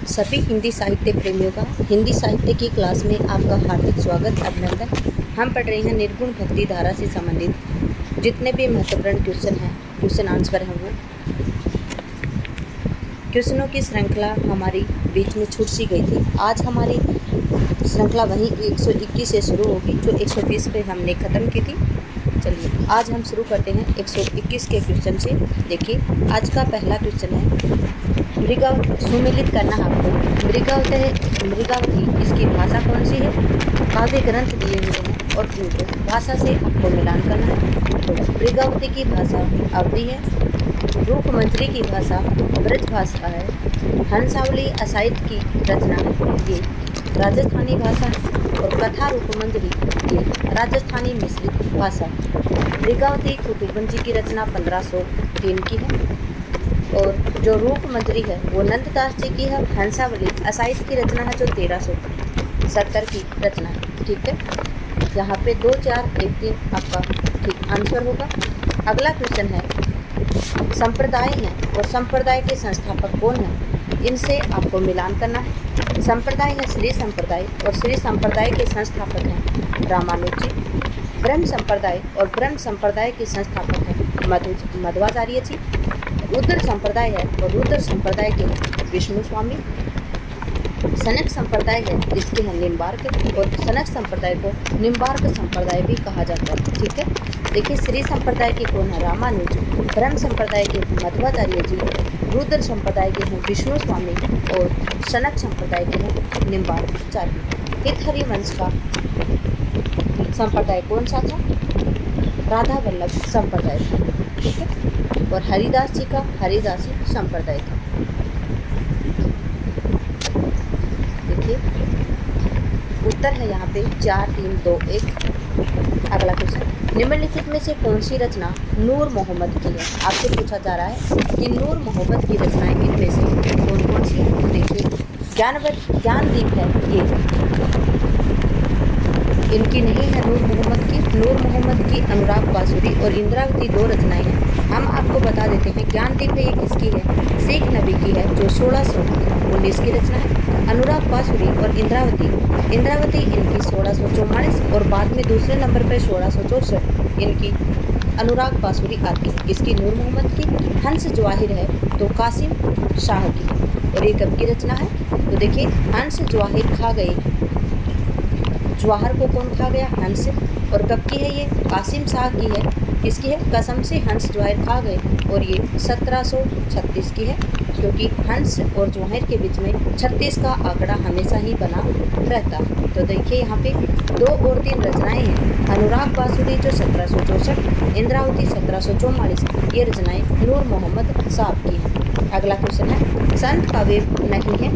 सभी हिंदी साहित्य प्रेमियों का हिंदी साहित्य की क्लास में आपका हार्दिक स्वागत अभिनंदन। हम पढ़ रहे हैं निर्गुण भक्ति धारा से संबंधित जितने भी महत्वपूर्ण क्वेश्चन आंसर हैं वो क्वेश्चनों की श्रृंखला हमारी बीच में छूट सी गई थी। आज हमारी श्रृंखला वहीं 121 से शुरू होगी जो 120 पे हमने ख़त्म की थी। चलिए आज हम शुरू करते हैं 121 के क्वेश्चन से। देखिए आज का पहला क्वेश्चन है मृगा सुमिलित करना आपको। मृगावती इसकी भाषा कौन सी है? काव्य ग्रंथ दिए हुए हैं और उनको भाषा से आपको मिलान करना है। तो मृगावती की भाषा अवधी है, रूपमंजरी की भाषा ब्रज भाषा है, हंसावली असाइद की रचना ये राजस्थानी भाषा और कथा रूपमंजरी ये राजस्थानी मिश्रित भाषा। मृगावती कुतुबुंजी की रचना 1503 की है और जो रूपमंजरी है वो नंददास जी की है। हंसावली असाइद की रचना है जो 1370 की रचना है। ठीक है, यहाँ पे 2, 4, 1, 3 आपका ठीक आंसर होगा। अगला क्वेश्चन है संप्रदाय है और संप्रदाय के संस्थापक कौन है? इनसे आपको मिलान करना है। संप्रदाय है श्री संप्रदाय और श्री संप्रदाय के संस्थापक हैं रामानुज जी। ब्रह्म संप्रदाय और ब्रह्म संप्रदाय के संस्थापक हैं मध्वाचार्य जी। रुद्र संप्रदाय है और रुद्र संप्रदाय के विष्णु स्वामी। सनक संप्रदाय है जिसके हैं निम्बार्क और सनक संप्रदाय को निम्बार्क संप्रदाय भी कहा जाता है। ठीक है, देखिए श्री संप्रदाय के कौन है? रामानुज। ब्रह्म संप्रदाय के मध्वाचार्य जी, रुद्र संप्रदाय के हैं विष्णु स्वामी और सनक संप्रदाय के हैं निम्बार्काचार्य। हित हरिवंश का संप्रदाय कौन सा था? राधा वल्लभ संप्रदाय था। ठीक है, और हरिदास जी का हरिदासी संप्रदाय था। देखिए उत्तर है यहाँ पे 4, 3, 2, 1। अगला क्वेश्चन निम्नलिखित में से कौन सी रचना नूर मोहम्मद की है? आपसे पूछा जा रहा है कि नूर मोहम्मद की रचनाएं इनमें से कौन कौन सी है? तो देखिए ज्ञानदीप है ये इनकी नहीं है नूर मोहम्मद की। नूर मोहम्मद की अनुराग बांसुरी और इंद्रावती 2 रचनाएं हैं। हम आपको बता देते हैं ज्ञानदीप ये किसकी है? शेख नबी की है जो 1619 की रचना है। अनुराग बांसुरी और इंद्रावती इनकी 1644 और बाद में दूसरे नंबर पर 1664 इनकी अनुराग बांसुरी आती है। इसकी नूर मोहम्मद की। हंस जवाहिर है तो कासिम शाह की और ये कब की रचना है? तो देखिए हंस जवाहिर खा गई, जवाहर को कौन खा गया? हंस। और कब की है ये? कासिम शाह की है। किसकी है? कसम से हंस जवाहिर खा गए और ये 1736 की है क्योंकि हंस और जवाहिर के बीच में 36 का आंकड़ा हमेशा ही बना रहता है। तो देखिए यहाँ पे 2 और 3 रचनाएं हैं। अनुराग बांसुरी जो 1764, इंद्रावती 1744 ये रचनाएं नूर मोहम्मद साहब की हैं। अगला क्वेश्चन है संत काव्य नहीं है।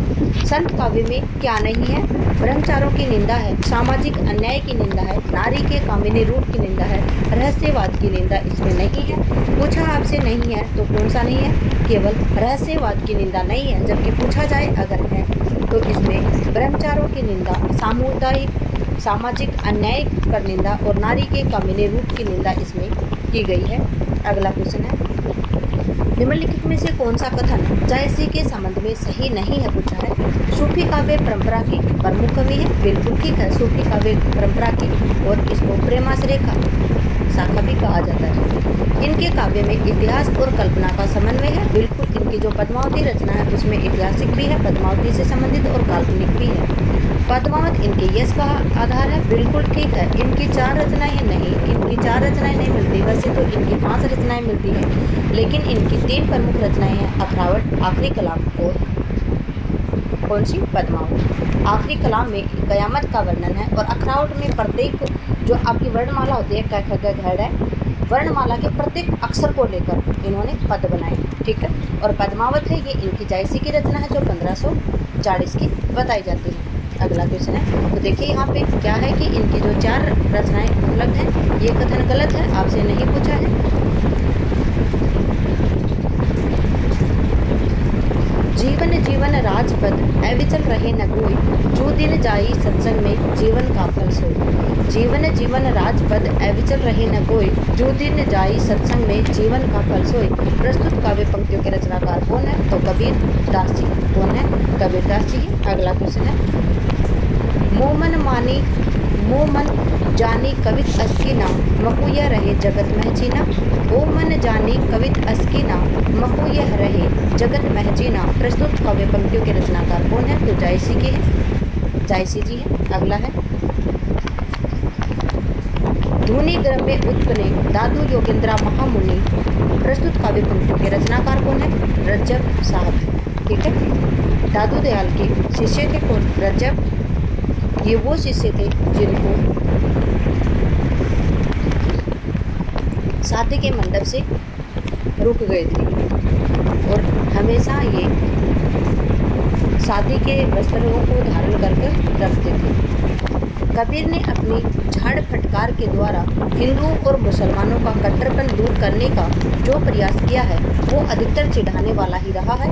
संत काव्य में क्या नहीं है? ब्रह्मचारों की निंदा है, सामाजिक अन्याय की निंदा है, नारी के कामिनी रूप की निंदा है, रहस्यवाद की निंदा इसमें नहीं है। पूछा आपसे नहीं है तो कौन सा नहीं है? केवल रहस्यवाद की निंदा नहीं है। जबकि पूछा जाए अगर है तो इसमें ब्रह्मचारों की निंदा, सामुदायिक सामाजिक अन्याय पर निंदा और नारी के कामिनी रूप की निंदा इसमें की गई है। अगला क्वेश्चन है निम्नलिखित में से कौन सा कथन जायसी के संबंध में सही नहीं है? पूछा है सूफी काव्य परंपरा की प्रमुख कवि है। बिल्कुल ठीक है, सूफी काव्य परंपरा की और इसको प्रेमाश्रय का शाखा भी कहा जाता है। इनके काव्य में इतिहास और कल्पना का समन्वय है। बिल्कुल इनकी जो पद्मावती रचना है उसमें ऐतिहासिक भी है, पद्मावती से संबंधित और काल्पनिक भी है। पद्मावत इनके यश का आधार है। बिल्कुल ठीक है, इनकी 4 रचनाएं नहीं, इनकी 4 रचनाएं नहीं मिलती। वैसे तो इनकी 5 रचनाएं मिलती हैं लेकिन इनकी 3 प्रमुख रचनाएं हैं अखरावट, आखिरी कलाम और कौन सी? पद्मावत। आखिरी कलाम में कयामत का वर्णन है और अखरावट में प्रत्येक जो आपकी वर्णमाला होती है क ख ग घ ड़ वर्णमाला के प्रत्येक अक्षर को लेकर इन्होंने पद बनाए। ठीक है, और पद्मावत है ये इनकी जायसी की रचना है जो 1540 की बताई जाती है। अगला क्वेश्चन है तो देखिए यहाँ पे क्या है कि इनकी जो 4 रचनाएं उपलब्ध हैं ये कथन गलत है, आपसे नहीं पूछा है। जीवन जीवन राजपद अविचल रहे न कोई, जो दिन जाई सत्संग में जीवन का फल सोई। जीवन राजपद अविचल रहे न कोई, जो दिन जाई सत्संग में जीवन का फल सोई। प्रस्तुत काव्य पंक्तियों के रचनाकार कौन है? तो कबीर दास जी। कौन है? कबीर दास जी। अगला क्वेश्चन है, मोह मन जानी कवित अस्की नाम, मकुया रहे जगत मह जीना। ओ मन जानी कवित अस्की नाम, मकुया रहे जगत मह जीना। प्रस्तुत काव्य पंक्तियों के रचनाकार कौन है? तो जायसी के हैं, जायसी जी है। अगला है, धूनी ग्रम्य उत्पने दादू योगेंद्रा महामुनि। प्रस्तुत काव्य पंक्तियों के रचनाकार कौन है? रज्जब साहब है। ठीक है, दादू दयाल के शिष्य थे कौन? रज्जब। ये वो शिष्य थे जिनको शादी के मंडप से रुक गए थे और हमेशा ये शादी के वस्त्रों को धारण करके रखते थे। कबीर ने अपनी झाड़ फटकार के द्वारा हिंदुओं और मुसलमानों का कट्टरपन दूर करने का जो प्रयास किया है वो अधिकतर चिढ़ाने वाला ही रहा है,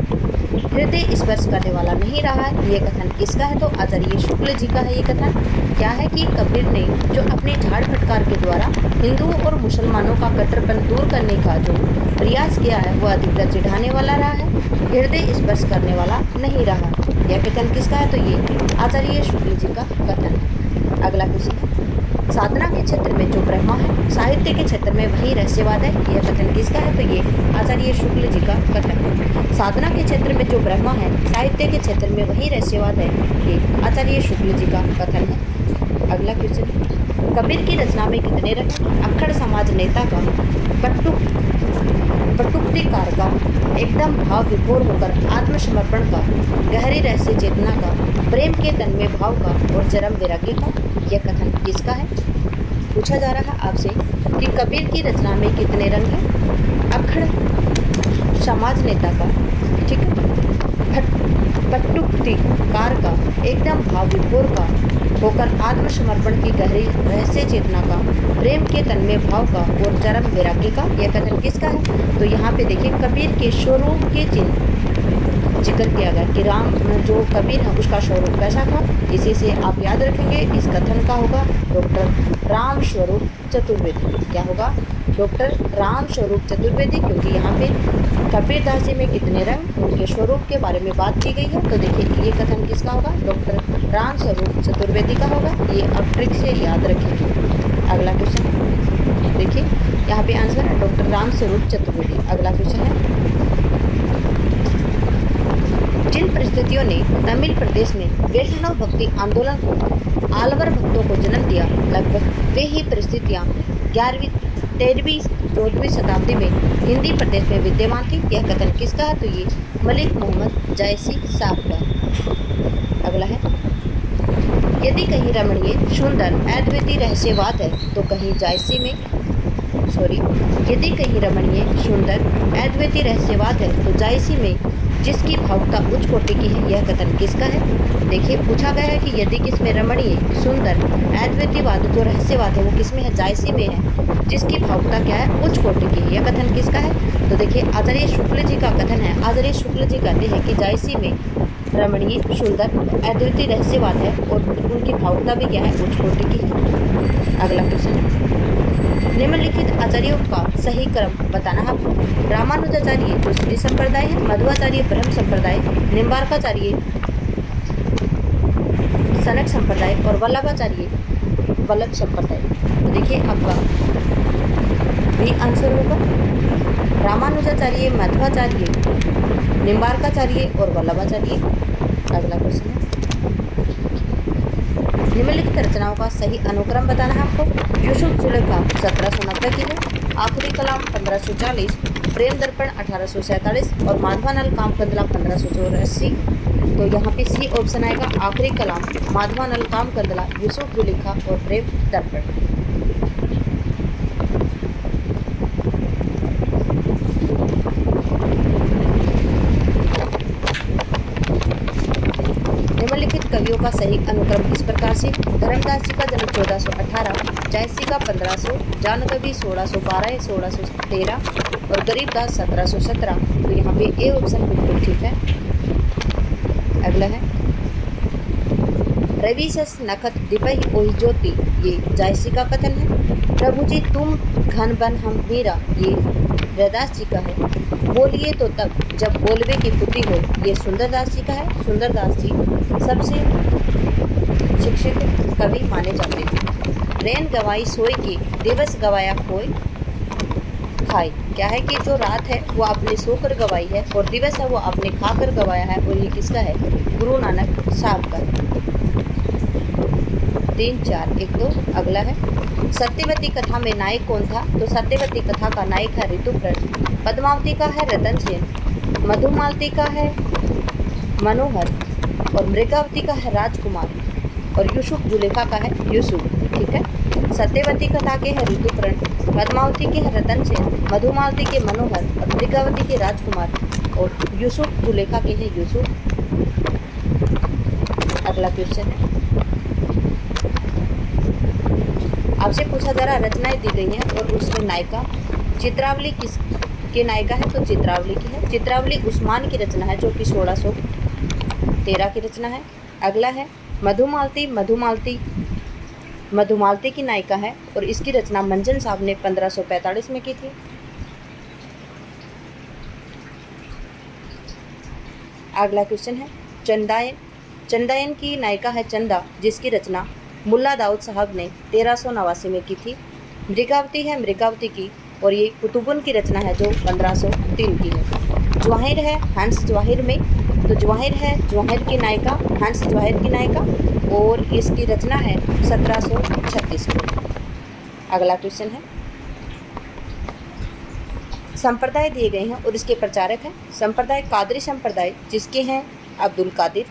हृदय स्पर्श करने वाला नहीं रहा है। ये कथन किसका है? तो आचार्य शुक्ल जी का है। ये कथन क्या है कि कबीर ने जो अपने झाड़ फटकार के द्वारा हिंदुओं और मुसलमानों का कट्टरपन दूर करने का जो प्रयास किया है वह अधिकतर चिढ़ाने वाला रहा है, हृदय स्पर्श करने वाला नहीं रहा। यह कथन किसका है? तो ये आचार्य शुक्ल जी का कथन है। अगला क्वेश्चन है, साधना के क्षेत्र में जो ब्रह्मा है, साहित्य के क्षेत्र में वही रहस्यवाद है। यह कथन किसका है? तो ये आचार्य शुक्ल जी का कथन है। साधना के क्षेत्र में जो ब्रह्मा है, साहित्य के क्षेत्र में वही रहस्यवाद है। ये आचार्य शुक्ल जी का कथन है। अगला क्वेश्चन, कबीर की रचना में कितने रंग? अक्खड़ समाज नेता का, पटुक्तिकार का, एकदम भाव विभोर होकर आत्मसमर्पण का, गहरी रहस्य चेतना का, प्रेम के तन में भाव का और चरम वैराग्य का। यह कथन किसका है? पूछा जा रहा है आपसे कि कबीर की रचना में कितने रंग हैं? अक्खड़ समाज नेता का, ठीक है, पटुक्तिकार का, एकदम भाव विभोर का होकर आत्मसमर्पण की गहरी रहस्य चेतना का, प्रेम के तन में भाव का और चरम वैराग्य का। यह कथन किसका है? तो यहाँ पे देखिए कबीर के स्वरूप के चिन्ह जिक्र किया गया कि राम जो कबीर है उसका स्वरूप कैसा था। इसी से आप याद रखेंगे इस कथन का होगा डॉक्टर राम स्वरूप चतुर्वेदी। क्या होगा? डॉक्टर राम स्वरूप चतुर्वेदी, क्योंकि यहाँ पे कबीर दास जी में कितने रंग, उनके स्वरूप के बारे में बात की गई है। तो देखिए ये कथन किसका होगा? डॉक्टर राम स्वरूप चतुर्वेदी का होगा। ये आप ट्रिक से याद रखेंगे। अगला क्वेश्चन देखिए, यहाँ पे आंसर है डॉक्टर राम स्वरूप चतुर्वेदी। अगला क्वेश्चन है, जिन परिस्थितियों ने तमिल प्रदेश में वैष्णव भक्ति आंदोलन को आलवर भक्तों को जन्म दिया, लगभग वे ही परिस्थितियाँ 11वीं 13वीं 14वीं शताब्दी में हिंदी प्रदेश में विद्यमान थी। यह कथन किसका है? तो ये मलिक मोहम्मद जायसी साहब का। अगला है, यदि कहीं रमणीय सुंदर अद्वितीय रहस्यवाद है तो कहीं जायसी में यदि कहीं रमणीय सुंदर अद्वितीय रहस्यवाद है तो जायसी में जिसकी भावुकता उच्च कोटि की है। यह कथन किसका है? देखिए पूछा गया है कि यदि किसमें रमणीय सुंदर अद्वितीयवाद जो रहस्यवाद है वो किसमें है? जायसी में है, जिसकी भावुकता क्या है? उच्च कोटि की है। यह कथन किसका है? तो देखिए आचार्य शुक्ल जी का कथन है। आचार्य शुक्ल जी कहते हैं कि जायसी में रमणीय सुंदर अद्वितीय रहस्यवाद है और उनकी भावुकता भी क्या है? उच्च कोटि की है। अगला क्वेश्चन है, निम्नलिखित आचार्यों का सही क्रम बताना है। रामानुजाचार्य जो श्री संप्रदाय है, मध्वाचार्य ब्रह्म संप्रदाय, निम्बार्काचार्य सनक संप्रदाय और वल्लभाचार्य वल्लभ संप्रदाय। तो देखिए आपका भी आंसर होगा रामानुजाचार्य, मध्वाचार्य, निम्बार्काचार्य और वल्लभाचार्य। अगला क्वेश्चन है, निम्नलिखित रचनाओं का सही अनुक्रम बताना है आपको। यूसुफ जुलेखा 1790 की है, आखिरी कलाम 1540, प्रेम दर्पण 1847 और माधवानल कामकंदला 1584। तो यहाँ पे सी ऑप्शन आएगा, आखिरी कलाम, माधवानल कामकंदला, यूसुफ जुलेखा और प्रेम दर्पण। निम्नलिखित कवियों का सही अनुक्रम इस प्रकार से। धर्मदास जी का जन्म 1418, जायसी का 1500, जानकवि 1612 1613 और गरीबदास 1717। तो यहाँ पे ए ऑप्शन बिल्कुल ठीक है। अगला है रविशस नखत दिपहि ओहि ज्योति, ये जायसी का कथन है। प्रभु जी तुम घन बन हम मीरा, ये रैदास जी का है। बोलिए तो तब जब बोलवे की पुत्री हो, ये सुंदरदास जी का है। सुंदरदास जी सबसे शिक्षित कवि माने जाते हैं। रैन गवाई सोए की, दिवस गवाया खोए खाए। क्या है कि जो रात है वो आपने सोकर गवाई है और दिवस है वो आपने खाकर गवाया है, और ये किसका है? गुरु नानक साहब का है। 3, 4, 1, 2। अगला है सत्यवती कथा में नायक कौन था? तो सत्यवती कथा का नायक है ऋतुपर्ण। पद्मावती का है रतन सेन, मधुमालती का है मनोहर, और मृगावती का है राजकुमार, और यूसुफ जुलेखा का है यूसुफ। ठीक है, सत्यवती कथा के है ऋतुपर्ण, पद्मावती के है रतन सेन, मधुमालती के मनोहर, और मृगावती के राजकुमार, और यूसुफ जुलेखा के है यूसुफ। अगला क्वेश्चन है, आपसे पूछा जा रहा रचनाएं दी गई हैं और उसमें नायिका चित्रावली किस के नायिका है? तो चित्रावली की है। चित्रावली उस्मान की रचना है जो कि 1613 की रचना है। अगला है मधुमालती। मधुमालती की नायिका है और इसकी रचना मंजन साहब ने 1545 में की थी। अगला क्वेश्चन है चंदायन। चंदायन की नायिका है चंदा, जिसकी रचना मुल्ला दाऊद साहब ने 1389 में की थी। मृगावती है मृगावती की, और ये कुतुबुन की रचना है जो 1503 की है। जवाहिर है हंस जवाहिर में, तो जवाहिर है जवाहिर की नायिका हंस जवाहिर की नायिका, और इसकी रचना है 1736 में। अगला क्वेश्चन है संप्रदाय दिए गए हैं और इसके प्रचारक हैं। संप्रदाय कादरी संप्रदाय, जिसके हैं अब्दुल कादिर।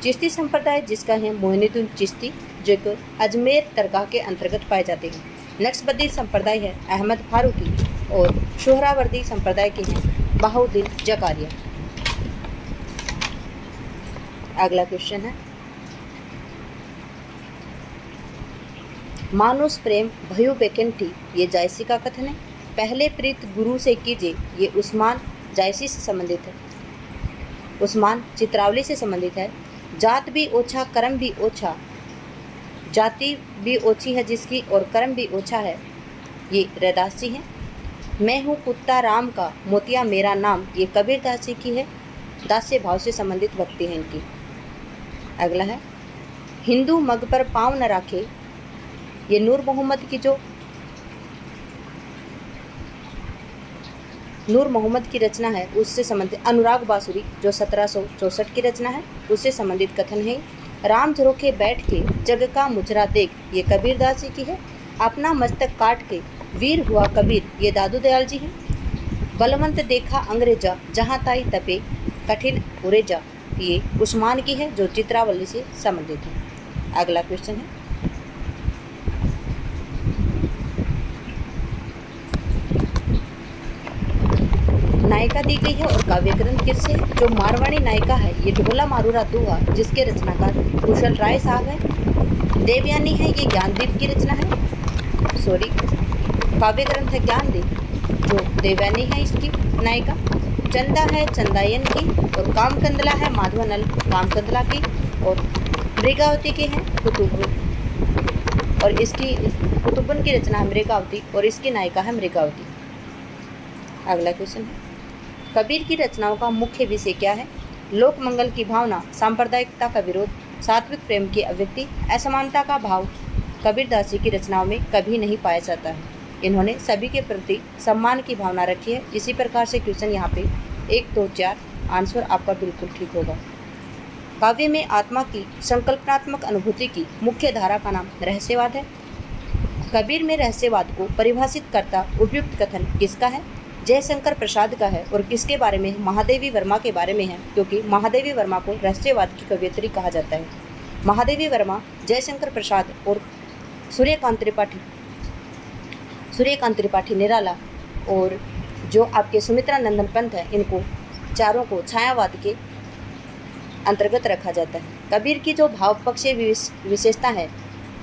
चिश्ती संप्रदाय, जिसका है मोइनुद्दीन चिश्ती, जो कि अजमेर दरगाह के अंतर्गत पाए जाते हैं। नक्शबंदी संप्रदाय है अहमद फारूकी, और शोहरावर्दी संप्रदाय के हैं बहाउद्दीन जकारिया। अगला क्वेश्चन है मानुष प्रेम भयो बेकंठी, ये जायसी का कथन है। पहले प्रीत गुरु से कीजिए, ये उस्मान जायसी से संबंधित है। उस्मान चित्रावली से संबंधित है। जात भी ओछा कर्म भी ओछा, जाति भी ओछी है जिसकी और कर्म भी ओछा है, ये रैदास जी हैं। मैं हूँ कुत्ता राम का, मोतिया मेरा नाम, ये कबीर दास जी की है। दास्य भाव से संबंधित भक्ति है इनकी। अगला है हिंदू मग पर पाँव न राखे, ये नूर मोहम्मद की रचना है, उससे संबंधित। अनुराग बासुरी जो 1764 की रचना है, उससे संबंधित कथन है। राम झरोखे बैठ के जग का मुजरा देख, ये कबीर दास जी की है। अपना मस्तक काट के वीर हुआ कबीर, ये दादू दयाल जी हैं। बलवंत देखा अंग्रेजा, जहाँ ताई तपे कठिन उरेजा, ये उस्मान की है जो चित्रावली से संबंधित है। अगला क्वेश्चन है नायिका दी गई है और काव्य ग्रंथ किससे? जो मारवाड़ी नायिका है ये ढोला मारूरा दुआ, जिसके रचनाकार कुशल राय साहब है। देवयानी है, ये ज्ञानदीप की रचना है। काव्य ग्रंथ है ज्ञानदीप, जो देवयानी है इसकी नायिका। चंदा है चंदायन की, और कामकंदला है माधवानल कामकंदला की, और मृगावती की है कुतुबुन, और इसकी कुतुबुन की रचना है मृगावती, और इसकी नायिका है मृगावती। अगला क्वेश्चन है कबीर की रचनाओं का मुख्य विषय क्या है? लोक मंगल की भावना, सांप्रदायिकता का विरोध, सात्विक प्रेम की अभिव्यक्ति, असमानता का भाव कबीर दास जी की रचनाओं में कभी नहीं पाया जाता है। इन्होंने सभी के प्रति सम्मान की भावना रखी है। इसी प्रकार से क्वेश्चन यहाँ पे 1, 2, 4 आंसर आपका बिल्कुल ठीक होगा। काव्य में आत्मा की संकल्पनात्मक अनुभूति की मुख्य धारा का नाम रहस्यवाद है। कबीर में रहस्यवाद को परिभाषित करता उपयुक्त कथन किसका है? जयशंकर प्रसाद का है। और किसके बारे में? महादेवी वर्मा के बारे में है, क्योंकि महादेवी वर्मा को रहस्यवाद की कवयित्री कहा जाता है। महादेवी वर्मा, जयशंकर प्रसाद और सूर्यकांत त्रिपाठी निराला, और जो आपके सुमित्रा नंदन पंत है, इनको चारों को छायावाद के अंतर्गत रखा जाता है। कबीर की जो भाव पक्षीय विशेषता है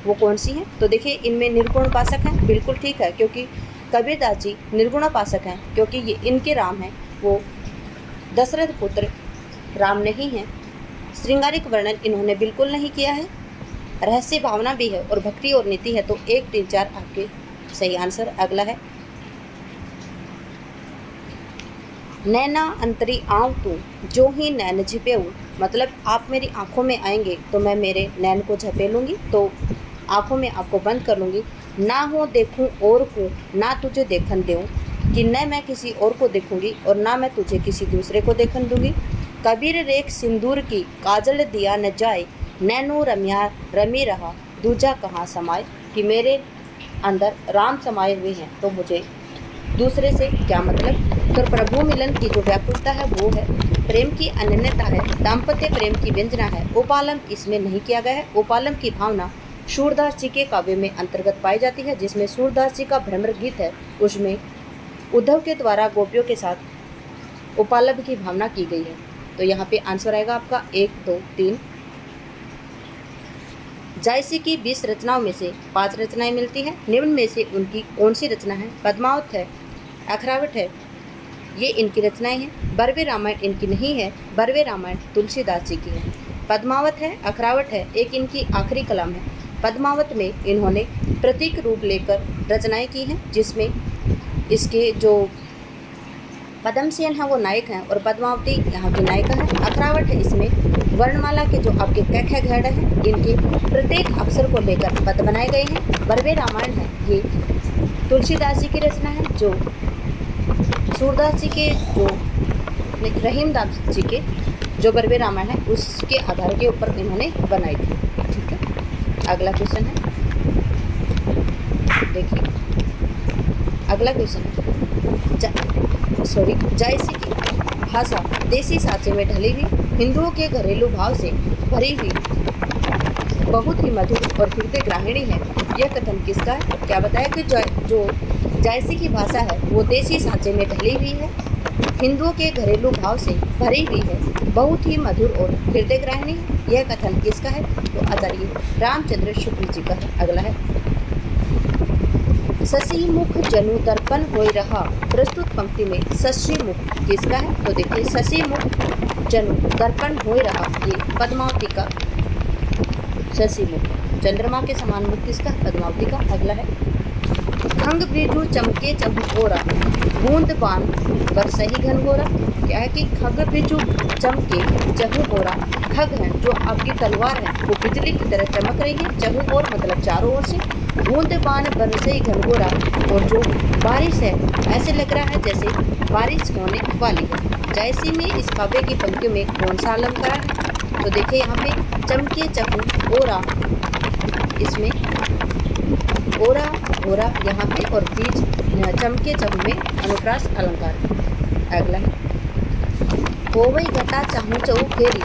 वो कौन सी है? तो देखिए इनमें निर्गुण उपासक हैं, बिल्कुल ठीक है, क्योंकि कबीर दास जी निर्गुण उपासक हैं, क्योंकि ये इनके राम हैं वो दशरथ पुत्र राम नहीं हैं, श्रृंगारिक वर्णन इन्होंने बिल्कुल नहीं किया है। रहस्य भावना भी है और भक्ति और नीति है, तो 1, 3, 4 आपके सही आंसर। अगला है नैना अंतरी आऊँ तू जो ही नैन झिपेऊ, मतलब आप मेरी आंखों में आएंगे तो मैं मेरे नैन को झपेलूँगी, तो आंखों में आपको बंद कर लूँगी। ना हो देखूँ और को ना तुझे देखन दूँ, कि न मैं किसी और को देखूँगी और ना मैं तुझे किसी दूसरे को देखन दूँगी। कबीर रेख सिंदूर की काजल दिया न जाए, नैनो रम्या रमी रहा दूजा कहाँ समाए, कि मेरे अंदर राम समाये हुए हैं तो मुझे दूसरे से क्या मतलब। तो प्रभु मिलन की जो व्याकुलता है वो है, प्रेम की अनन्यता है, दाम्पत्य प्रेम की व्यंजना है। उपालम इसमें नहीं किया गया है। उपालम की भावना सूरदास जी के काव्य में अंतर्गत पाई जाती है, जिसमें सूरदास जी का भ्रमर गीत है, उसमें उद्धव के द्वारा गोपियों के साथ उपालम की भावना की गई है। तो यहाँ पे आंसर आएगा आपका 1, 2, 3। जायसी की 20 रचनाओं में से 5 रचनाएं मिलती हैं। निम्न में से उनकी कौन सी रचना है? पद्मावत है, अखरावट है, ये इनकी रचनाएं हैं। बरवे रामायण इनकी नहीं है। बरवे रामायण तुलसीदास जी की है। पद्मावत है, अखरावट है, एक इनकी आखिरी कलाम है। पद्मावत में इन्होंने प्रतीक रूप लेकर रचनाएं की हैं, जिसमें इसके जो पद्मसेन है वो नायक हैं और पद्मावती यहाँ की नायिका है। अखरावट है, इसमें वर्णमाला के जो आपके क ख घड़ हैं इनके प्रत्येक अक्षर को लेकर पद बनाए गए हैं। बरवे रामायण है, ये तुलसीदास जी की रचना है, जो सूरदास जी के जो रहीमदास जी के जो बरवे रामायण है उसके आधार के ऊपर इन्होंने बनाई थी। ठीक है, अगला क्वेश्चन है, देखिए अगला क्वेश्चन है जायसी की भाषा देसी साँचे में ढली हुई, हिंदुओं के घरेलू भाव से भरी हुई, बहुत ही मधुर और हृदय ग्राहिणी है। यह कथन किसका है? क्या बताया कि जो जायसी की भाषा है वो देसी साँचे में ढली हुई है, हिंदुओं के घरेलू भाव से भरी हुई है, बहुत ही मधुर और हृदय ग्राहिणी है। यह कथन किसका है? तो आचार्य रामचंद्र शुक्ल जी का है। अगला है शशि मुख जनु दर्पण होय रहा, प्रस्तुत पंक्ति में शशि मुख किसका है? तो देखिए शशि मुख जनु दर्पण होय रहा, ये पद्मावती का शशि मुख, चंद्रमा के समान मुख किसका? पद्मावती का। अगला है खंग ब्रिजु चमके चहुओरा, बूंद बान बरसही घनघोरा। क्या है कि खग ब्रिजु चमके चहुओरा, खग है जो आपकी तलवार है वो बिजली की तरह चमक रही है, चहुओर मतलब चारों ओर से, बूंद बान बरसही घनघोरा, और जो बारिश है ऐसे लग रहा है जैसे बारिश होने वाली है। जायसी में इस काव्य की पंक्तियों में कौन सा अलंकार है? तो देखिए यहाँ पे चमके चहुओरा, इसमें ओरा ओरा यहाँ पे और बीच चमके चहु में अनुप्रास अलंकार। अगला है होवई घटा चाहूँ चऊ फेरी,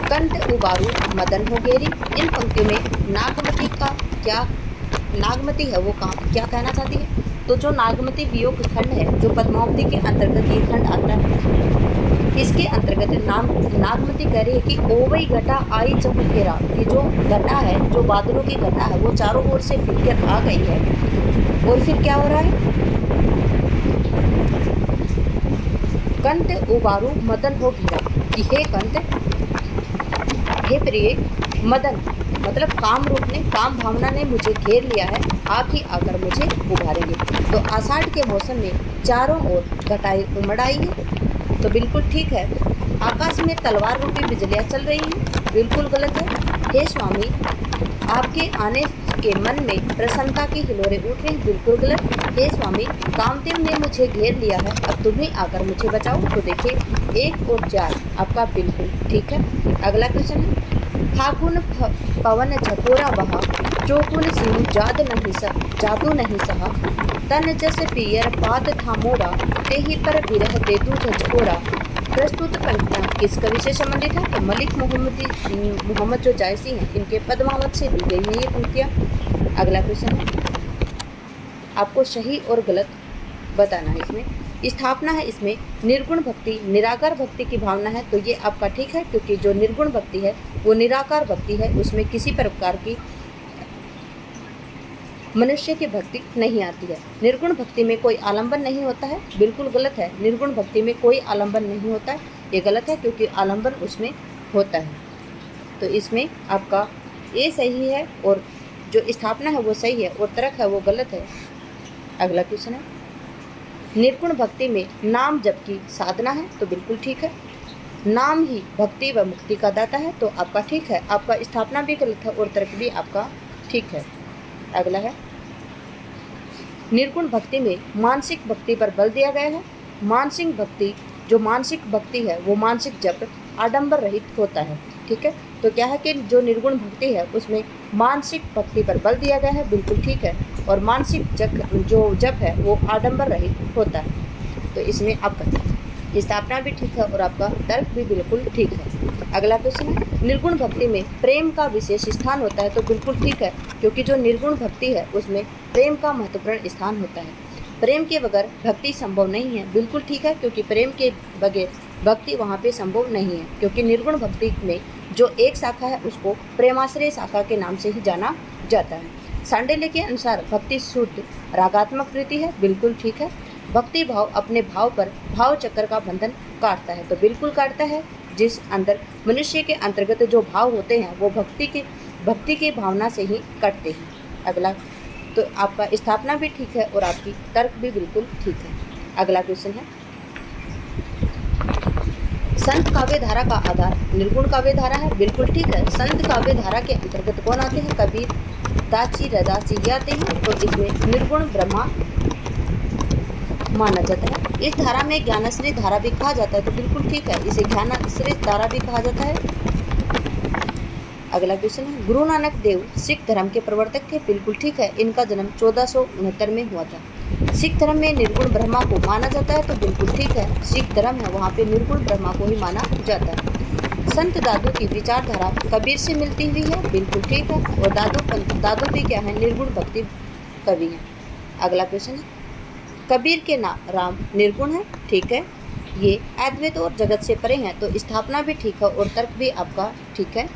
कंठ उबारू मदन हो गेरी। इन पंक्तियों में नागमती का क्या, नागमती है वो कहाँ क्या कहना चाहती है? तो जो नागमती वियोग खंड है जो पद्मावती के अंतर्गत ये खंड आता है, इसके अंतर्गत नागमती कह रही है कि ओवई घटा आई चहु फेरा, ये जो घटा है, जो बादलों की घटा है वो चारों ओर से फिरकर आ गई है, और फिर क्या हो रहा है? कंठ उबारू मदन हो घिरा, कि हे कंठ, हे प्रिय, मदन मतलब काम रूप ने, काम भावना ने मुझे घेर लिया है, आप ही आकर मुझे उभारेंगे। तो आषाढ़ के मौसम में चारों ओर घटाएं उमड़ आई है, तो बिल्कुल ठीक है। आकाश में तलवार रूपी बिजलियाँ चल रही हैं, बिल्कुल गलत है। हे स्वामी, आपके आने के मन में प्रसन्नता की हिलोरे उठ रही, बिल्कुल गलत। हे स्वामी, कामदेव ने मुझे घेर लिया है, अब तुम ही आकर मुझे बचाओ। तो देखिए 1 और 4 आपका बिल्कुल ठीक है। अगला क्वेश्चन है फागुन पवन झकोरा बहा, चौकुन सिंह जादू नहीं सहा, तन जस पियर पात था मोरा, तेही पर विरह देतु झकोरा। प्रस्तुत पंक्तियाँ किस कवि से संबंधित है? तो मलिक मोहम्मद जो जायसी हैं इनके पद्मावत से दी गई है ये पंक्तियाँ। अगला क्वेश्चन है आपको सही और गलत बताना है। इसमें स्थापना है, इसमें निर्गुण भक्ति निराकार भक्ति की भावना है, तो ये आपका ठीक है, क्योंकि जो निर्गुण भक्ति है वो निराकार भक्ति है, उसमें किसी प्रकार की मनुष्य की भक्ति नहीं आती है। निर्गुण भक्ति में कोई आलंबन नहीं होता है, बिल्कुल गलत है। निर्गुण भक्ति में कोई आलंबन नहीं होता है, ये गलत है, क्योंकि आलंबन उसमें होता है। तो इसमें आपका ए सही है और जो स्थापना है वो सही है और तर्क है वो गलत है। अगला क्वेश्चन है, निर्गुण भक्ति में नाम जप की साधना है, तो बिल्कुल ठीक है। नाम ही भक्ति व मुक्ति का दाता है, तो आपका ठीक है। आपका स्थापना भी गलत है और तर्क भी आपका ठीक है। अगला है, निर्गुण भक्ति में मानसिक भक्ति पर बल दिया गया है। मानसिक भक्ति, जो मानसिक भक्ति है वो मानसिक जप आडंबर रहित होता है। ठीक है, तो क्या है कि जो निर्गुण भक्ति है उसमें मानसिक भक्ति पर बल दिया गया है, बिल्कुल ठीक है। और मानसिक जो जप है वो आडंबर रहित होता है, तो इसमें आपका स्थापना भी ठीक है और आपका तर्क भी बिल्कुल ठीक है। अगला क्वेश्चन है, निर्गुण भक्ति में प्रेम का विशेष स्थान होता है, तो बिल्कुल ठीक है, क्योंकि जो निर्गुण भक्ति है उसमें प्रेम का महत्वपूर्ण स्थान होता है। प्रेम के बगैर भक्ति संभव नहीं है, बिल्कुल ठीक है, क्योंकि प्रेम के बगैर भक्ति वहाँ पे संभव नहीं है, क्योंकि निर्गुण भक्ति में जो एक शाखा है उसको प्रेमाश्रय शाखा के नाम से ही जाना जाता है। सांडिल्य के अनुसार भक्ति शुद्ध रागात्मक वृत्ति है, बिल्कुल ठीक है। भक्ति भाव अपने भाव पर भाव चक्र का बंधन काटता है, तो बिल्कुल काटता है। जिस अंदर मनुष्य के अंतर्गत जो भाव होते हैं वो भक्ति की भावना से ही कटते हैं। अगला, तो आपका स्थापना भी ठीक है और आपकी तर्क भी बिल्कुल ठीक है। अगला क्वेश्चन है, संत काव्य धारा का आधार निर्गुण काव्य धारा है, बिल्कुल ठीक है। संत काव्य धारा के अंतर्गत कौन आते हैं? कबीर, दाची, रदाची ये आते हैं, तो इसमें निर्गुण ब्रह्मा माना जाता है। इस धारा में ज्ञानाश्रित धारा भी कहा जाता है, तो बिल्कुल ठीक है, इसे ज्ञानाश्रित धारा भी कहा जाता है। अगला क्वेश्चन है, गुरु नानक देव सिख धर्म के प्रवर्तक थे, बिल्कुल ठीक है। इनका जन्म 1469 में हुआ था। सिख धर्म में निर्गुण ब्रह्मा को माना जाता है, तो बिल्कुल ठीक है, सिख धर्म है वहाँ पे निर्गुण ब्रह्मा को ही माना जाता है। संत दादू की विचारधारा कबीर से मिलती हुई है, बिल्कुल ठीक है। और दादू भी क्या है? निर्गुण भक्ति कवि हैं। अगला क्वेश्चन है, कबीर के राम निर्गुण है, ठीक है। ये अद्वैत और जगत से परे हैं, तो स्थापना भी ठीक है और तर्क भी आपका ठीक है।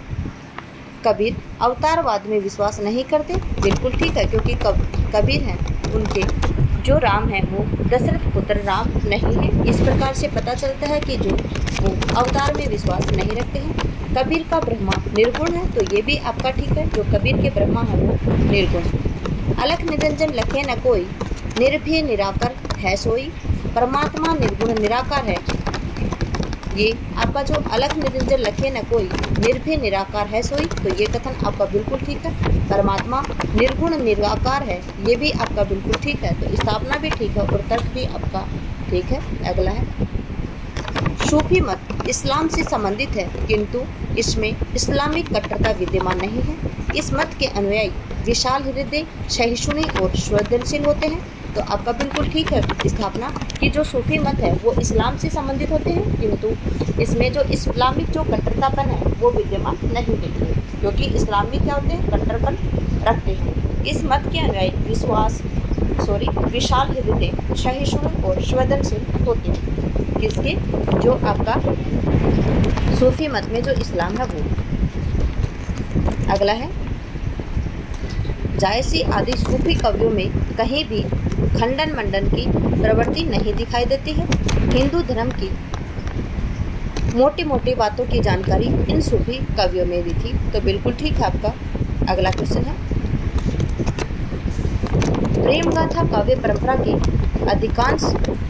कबीर अवतारवाद में विश्वास नहीं करते, बिल्कुल ठीक है, क्योंकि कबीर हैं उनके जो राम है वो दशरथ पुत्र राम नहीं है। इस प्रकार से पता चलता है कि जो वो अवतार में विश्वास नहीं रखते हैं। कबीर का ब्रह्मा निर्गुण है, तो ये भी आपका ठीक है, जो कबीर के ब्रह्मा है वो निर्गुण है। अलख निरंजन लखे न कोई, निर्भय निराकर है सोई, परमात्मा निर्गुण निराकार है। ये आपका जो अलख निरंजन लखे न कोई, निर्भय निराकार है सोई, तो ये कथन आपका बिल्कुल ठीक है। परमात्मा निर्गुण निराकार है, ये भी आपका बिल्कुल ठीक है, तो स्थापना भी ठीक है और तर्क भी आपका ठीक है। अगला है, सूफी मत इस्लाम से संबंधित है, किंतु इसमें इस्लामिक कट्टरता विद्यमान नहीं है। इस मत के अनुयायी विशाल हृदय, सहिष्णु और संवेदनशील होते हैं, तो आपका बिल्कुल ठीक है स्थापना कि जो सूफी मत है वो इस्लाम से संबंधित होते हैं, किंतु इसमें जो इस्लामिक जो कट्टरतापन है वो विद्यमान नहीं दिखते, क्योंकि इस्लामिक क्या होते हैं? कट्टरपन रखते हैं। इस मत के अनुयायी विशाल हृदय, सहिष्णु और संवेदनशील होते हैं। किसके? जो आपका सूफी मत में जो इस्लाम है वो। अगला है, जायसी आदि सूफी कवियों में कहीं भी खंडन मंडन की प्रवृत्ति नहीं दिखाई देती है। हिंदू धर्म की मोटी मोटी बातों की जानकारी इन सूफी कवियों में भी थी, तो बिल्कुल ठीक है आपका। अगला क्वेश्चन है, प्रेम गाथा काव्य परंपरा के अधिकांश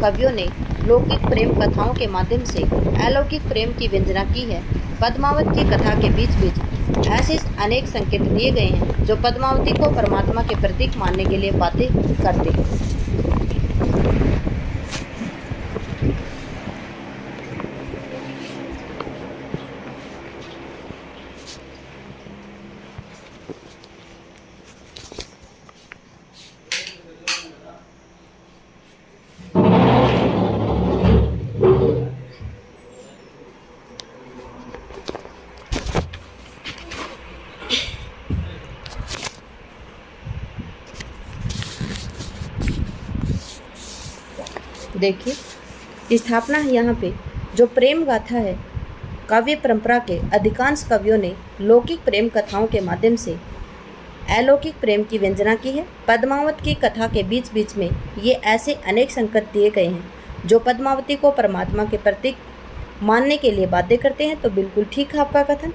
कवियों ने लौकिक प्रेम कथाओं के माध्यम से अलौकिक प्रेम की व्यंजना की है। पद्मावत की कथा के बीच बीच ऐसे अनेक संकेत दिए गए हैं जो पद्मावती को परमात्मा के प्रतीक मानने के लिए बातें करते हैं। देखिए स्थापना है यहाँ पे, जो प्रेम गाथा है काव्य परंपरा के अधिकांश कवियों ने लौकिक प्रेम कथाओं के माध्यम से अलौकिक प्रेम की व्यंजना की है। पद्मावत की कथा के बीच बीच में ये ऐसे अनेक संकेत दिए गए हैं जो पद्मावती को परमात्मा के प्रतीक मानने के लिए बाध्य करते हैं, तो बिल्कुल ठीक है आपका कथन।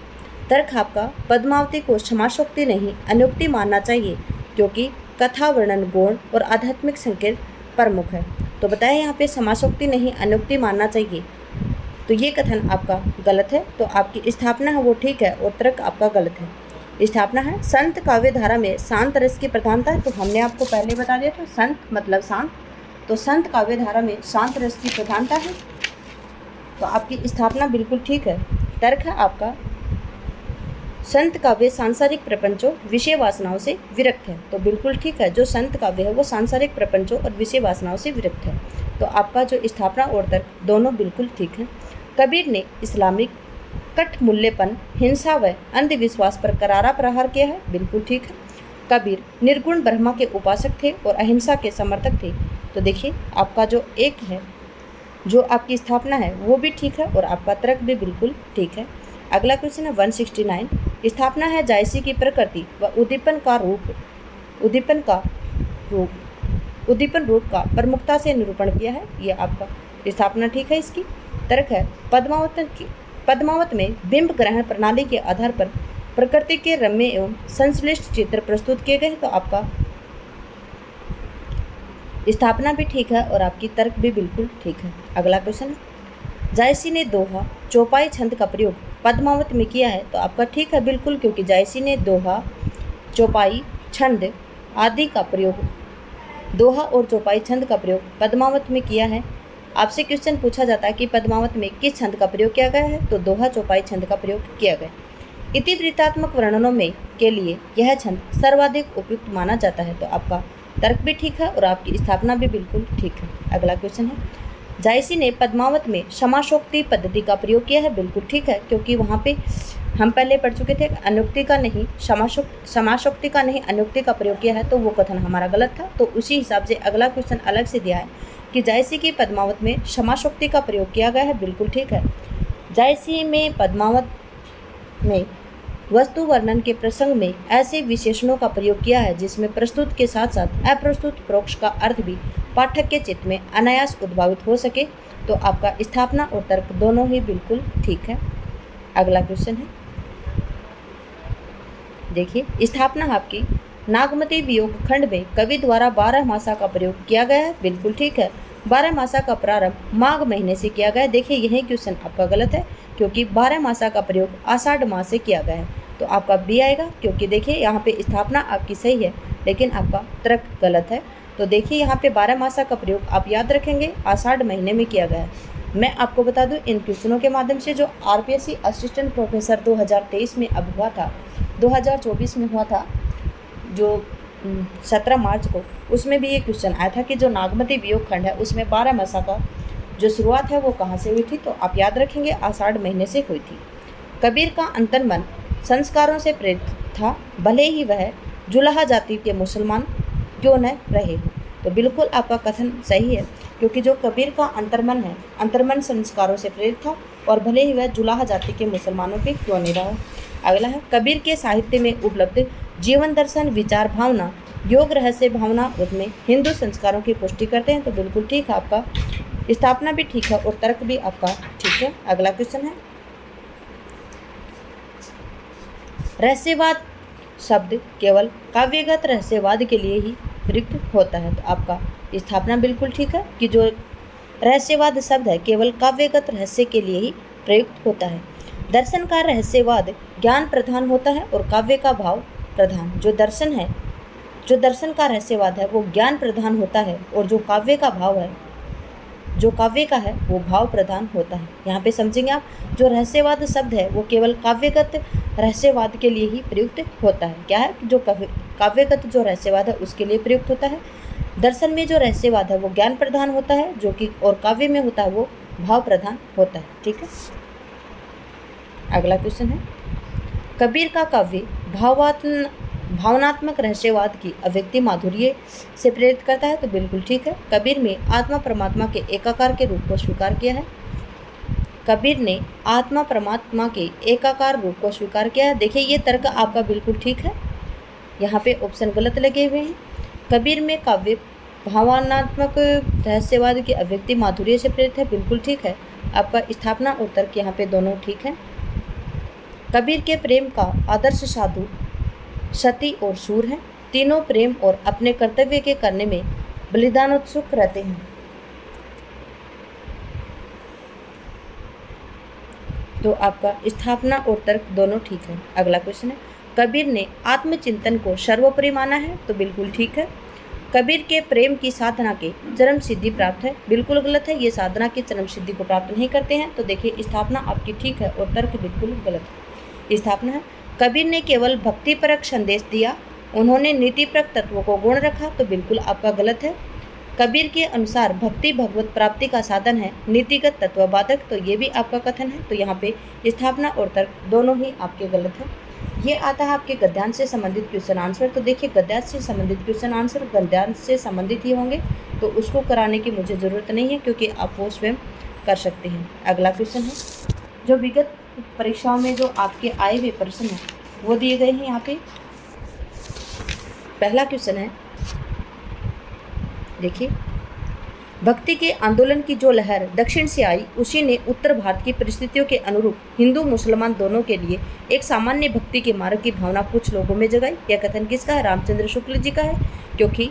तर्क आपका पद्मावती को क्षमाशोक्ति नहीं अनुक्ति मानना चाहिए, क्योंकि कथा वर्णन गौण और आध्यात्मिक संकेत प्रमुख है। तो बताया यहाँ पे समासोक्ति नहीं अनुक्ति मानना चाहिए, तो ये कथन आपका गलत है। तो आपकी स्थापना है वो ठीक है और तर्क आपका गलत है। स्थापना है संत काव्य धारा में शांत रस की प्रधानता है, तो हमने आपको पहले बता दिया था संत मतलब शांत, तो संत काव्य धारा में शांत रस की प्रधानता है, तो आपकी स्थापना बिल्कुल ठीक है। तर्क है आपका संत काव्य सांसारिक प्रपंचों विषय वासनाओं से विरक्त है, तो बिल्कुल ठीक है, जो संत काव्य है वो सांसारिक प्रपंचों और विषय वासनाओं से विरक्त है, तो आपका जो स्थापना और तर्क दोनों बिल्कुल ठीक है। कबीर ने इस्लामिक कट मूल्यपन, हिंसा व अंधविश्वास पर करारा प्रहार किया है, बिल्कुल ठीक है। कबीर निर्गुण ब्रह्मा के उपासक थे और अहिंसा के समर्थक थे, तो देखिए आपका जो एक है, जो आपकी स्थापना है वो भी ठीक है और आपका तर्क भी बिल्कुल ठीक है। अगला क्वेश्चन है 169। स्थापना है जायसी की प्रकृति व उद्दीपन रूप का प्रमुखता से निरूपण किया है, यह आपका स्थापना ठीक है इसकी। तर्क है पद्मावत में बिंब ग्रहण प्रणाली के आधार पर प्रकृति के रम्य एवं संश्लिष्ट चित्र प्रस्तुत किए गए, तो आपका स्थापना भी ठीक है और आपकी तर्क भी बिल्कुल ठीक है। अगला क्वेश्चन है जायसी ने दोहा चौपाई छंद का प्रयोग पद्मावत में किया है, तो आपका ठीक है बिल्कुल, क्योंकि जायसी ने दोहा चौपाई छंद आदि का प्रयोग, दोहा और चौपाई छंद का प्रयोग पद्मावत में किया है। आपसे क्वेश्चन पूछा जाता है कि पद्मावत में किस छंद का प्रयोग किया गया है, तो दोहा चौपाई छंद का प्रयोग किया गया। इतिवृत्तात्मक वर्णनों में के लिए यह छंद सर्वाधिक उपयुक्त माना जाता है, तो आपका तर्क भी ठीक है और आपकी स्थापना भी बिल्कुल ठीक है। अगला क्वेश्चन है जायसी ने पद्मावत में समाशोक्ति पद्धति का प्रयोग किया है, बिल्कुल ठीक है, क्योंकि वहाँ पे हम पहले पढ़ चुके थे अनुक्ति का नहीं समाशोक्ति का नहीं अनुक्ति का प्रयोग किया है, तो वो कथन हमारा गलत था। तो उसी हिसाब से अगला क्वेश्चन अलग से दिया है कि जायसी की पद्मावत में समाशोक्ति का प्रयोग किया गया है, बिल्कुल ठीक है। जायसी में पद्मावत में वस्तु वर्णन के प्रसंग में ऐसे विशेषणों का प्रयोग किया है जिसमें प्रस्तुत के साथ साथ अप्रस्तुत परोक्ष का अर्थ भी पाठक के चित्त में अनायास उद्भावित हो सके, तो आपका स्थापना और तर्क दोनों ही बिल्कुल ठीक है। अगला क्वेश्चन है देखिए स्थापना आपकी नागमती वियोग खंड में कवि द्वारा 12 मासा का प्रयोग किया गया है, बिल्कुल ठीक है। 12 मासा का प्रारंभ माघ महीने से किया गया है, देखिए यही क्वेश्चन आपका गलत है, क्योंकि 12 मासा का प्रयोग आषाढ़ मास से किया गया है, तो आपका बी आएगा, क्योंकि देखिए यहाँ पे स्थापना आपकी सही है लेकिन आपका तर्क गलत है। तो देखिए यहाँ पे 12 मासा का प्रयोग आप याद रखेंगे आषाढ़ महीने में किया गया है। मैं आपको बता दूं इन क्वेश्चनों के माध्यम से जो आरपीएससी असिस्टेंट प्रोफेसर 2023 में अब हुआ था, 2024 में हुआ था जो 17 मार्च को, उसमें भी ये क्वेश्चन आया था कि जो नागमती वियोग खंड है उसमें 12 मासा का जो शुरुआत है वो कहाँ से हुई थी, तो आप याद रखेंगे आषाढ़ महीने से हुई थी। कबीर का अंतर्मन संस्कारों से प्रेरित था, भले ही वह जुलाहा जाति के मुसलमान क्यों न रहे हो, तो बिल्कुल आपका कथन सही है, क्योंकि जो कबीर का अंतर्मन है, अंतर्मन संस्कारों से प्रेरित था और भले ही वह जुलाहा जाति के मुसलमानों के क्यों नहीं रहा। अगला है कबीर के साहित्य में उपलब्ध जीवन दर्शन विचार भावना योग रहस्य भावना उसमें हिंदू संस्कारों की पुष्टि करते हैं, तो बिल्कुल ठीक है, आपका स्थापना भी ठीक है और तर्क भी आपका ठीक है। अगला क्वेश्चन है रहस्यवाद शब्द केवल काव्यगत रहस्यवाद के लिए ही प्रयुक्त होता है, तो आपका स्थापना बिल्कुल ठीक है कि जो रहस्यवाद शब्द है केवल काव्यगत रहस्य के लिए ही प्रयुक्त होता है। दर्शन का रहस्यवाद ज्ञान प्रधान होता है और काव्य का भाव प्रधान। जो दर्शन है, जो दर्शन का रहस्यवाद है वो ज्ञान प्रधान होता है और जो काव्य का भाव है, जो काव्य का है वो भाव प्रधान होता है। यहाँ पे समझेंगे आप, जो रहस्यवाद शब्द है वो केवल काव्यगत रहस्यवाद के लिए ही प्रयुक्त होता है। क्या है, जो काव्यगत जो रहस्यवाद है उसके लिए प्रयुक्त होता है। दर्शन में जो रहस्यवाद है वो ज्ञान प्रधान होता है, जो कि और काव्य में होता है वो भाव प्रधान होता है। ठीक है, अगला क्वेश्चन है कबीर का काव्य भावनात्मक रहस्यवाद की अभिव्यक्ति माधुर्य से प्रेरित करता है, तो बिल्कुल ठीक है। कबीर में आत्मा परमात्मा के एकाकार के रूप को स्वीकार किया है। कबीर ने आत्मा परमात्मा के एकाकार रूप को स्वीकार किया है। देखिए ये तर्क आपका बिल्कुल ठीक है, यहाँ पे ऑप्शन गलत लगे हुए हैं। कबीर में काव्य भावनात्मक रहस्यवाद की अभिव्यक्ति माधुर्य से प्रेरित है, बिल्कुल ठीक है। आपका स्थापना और तर्क यहाँ पे दोनों ठीक है। कबीर के प्रेम का आदर्श साधु सती और सूर है। तीनों प्रेम और अपने कर्तव्य के करने में बलिदानोत्सुक रहते हैं। तो आपका स्थापना और तर्क दोनों ठीक है। अगला क्वेश्चन है, कबीर ने आत्मचिंतन को सर्वोपरि माना है, तो बिल्कुल ठीक है। कबीर के प्रेम की साधना के चरम सिद्धि प्राप्त है, बिल्कुल गलत है। ये साधना की चरम सिद्धि को प्राप्त नहीं करते हैं। तो देखिए स्थापना आपकी ठीक है और तर्क बिल्कुल गलत है। स्थापना है, कबीर ने केवल भक्तिपरक संदेश दिया, उन्होंने नीतिपरक तत्वों को गुण रखा, तो बिल्कुल आपका गलत है। कबीर के अनुसार भक्ति भगवत प्राप्ति का साधन है, नीतिगत तत्व बाधक, तो ये भी आपका कथन है। तो यहाँ पे स्थापना और तर्क दोनों ही आपके गलत है। ये आता है आपके गद्यांश से संबंधित क्वेश्चन आंसर। तो देखिए गद्यांश से संबंधित क्वेश्चन आंसर गद्यांश से संबंधित ही होंगे, तो उसको कराने की मुझे ज़रूरत नहीं है, क्योंकि आप वो स्वयं कर सकते हैं। अगला क्वेश्चन है, जो विगत परीक्षाओं में जो आपके आए हुए प्रश्न हैं वो दिए गए हैं यहाँ पे। पहला क्वेश्चन है, देखिए, भक्ति के आंदोलन की जो लहर दक्षिण से आई, उसी ने उत्तर भारत की परिस्थितियों के अनुरूप हिंदू मुसलमान दोनों के लिए एक सामान्य भक्ति के मार्ग की भावना कुछ लोगों में जगाई। यह कथन किसका है? रामचंद्र शुक्ल जी का है, क्योंकि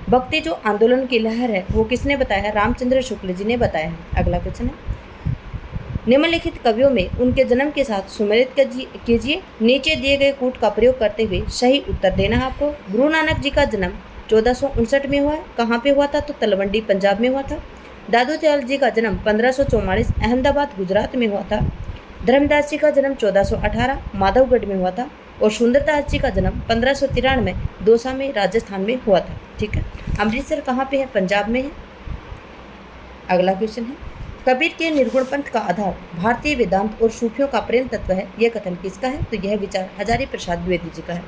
भक्ति जो आंदोलन की लहर है वो किसने बताया है? रामचंद्र शुक्ल जी ने बताया है। अगला क्वेश्चन है, निम्नलिखित कवियों में उनके जन्म के साथ सुमेलित कीजिए। नीचे दिए गए कूट का प्रयोग करते हुए सही उत्तर देना है आपको। गुरु नानक जी का जन्म 1459 में हुआ है। कहाँ पे हुआ था? तो तलवंडी पंजाब में हुआ था। दादू दयाल जी का जन्म 1544 अहमदाबाद गुजरात में हुआ था। धर्मदास जी का जन्म 1418 माधवगढ़ में हुआ था। और सुंदरदास जी का जन्म 1593 दौसा में राजस्थान में हुआ था। ठीक है, अमृतसर कहाँ पे है? पंजाब में है। अगला क्वेश्चन है, कबीर के निर्गुण पंथ का आधार भारतीय वेदांत और सूफियों का प्रेम तत्व है, यह कथन किसका है? तो यह विचार हजारी प्रसाद द्विवेदी जी का है।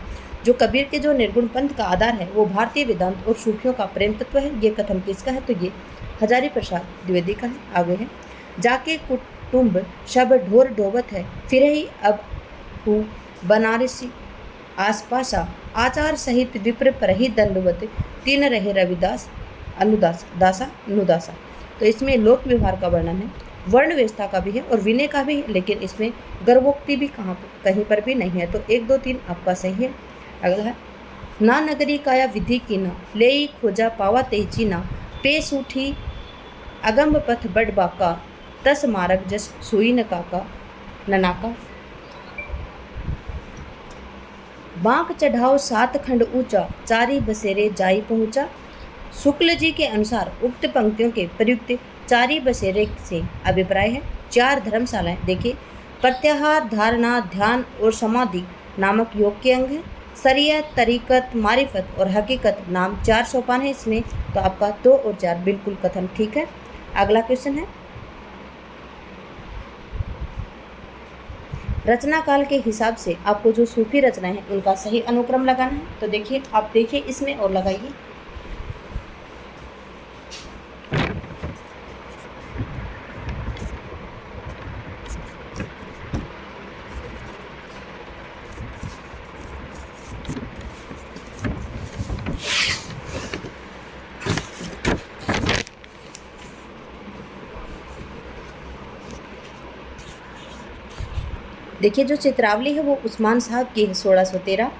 जो कबीर के जो निर्गुण पंथ का आधार है वो भारतीय वेदांत और सूफियों का प्रेम तत्व है, ये कथन किसका है? तो ये हजारी प्रसाद द्विवेदी का है। आगे है, जाके कुटुम्ब शब ढोर ढोबत है, फिर ही अब हूँ बनारसी आसपासा, आचार सहित विप्र परही दंडवत, तीन रहे रविदास अनुदास दासा नुदासा। तो इसमें लोक व्यवहार का वर्णन है, वर्ण व्यवस्था का भी है और विनय का भी है, लेकिन इसमें गर्भोक्ति भी कहीं पर भी नहीं है। तो 1, 2, 3 आपका सही है। अगला है, ना नगरी काया विधि की ना, ले खोजा पावा तेजी ना, पेश उठी अगम्ब पथ बड़ बाका, तस मारक जस सुई न काका ननाका। बांक चढ़ाओ 7 खंड ऊंचा, चारी बसेरे जाई पहुंचा। शुक्ल जी के अनुसार उक्त पंक्तियों के प्रयुक्त चारी बसेरे से अभिप्राय है 4 धर्मशालाएं। देखिए, प्रत्याहार, धारणा, ध्यान और समाधि नामक योग के अंग है। शरीयत, तरीकत, मारिफत और हकीकत नाम 4 सोपान है इसमें। तो आपका 2 और 4 बिल्कुल कथन ठीक है। अगला क्वेश्चन है, रचना काल के हिसाब से आपको जो सूफी रचनाएं हैं उनका सही अनुक्रम लगाना है। तो देखिए, आप देखिए इसमें और लगाइए। देखिए, जो चित्रावली है वो उस्मान साहब की है 1613,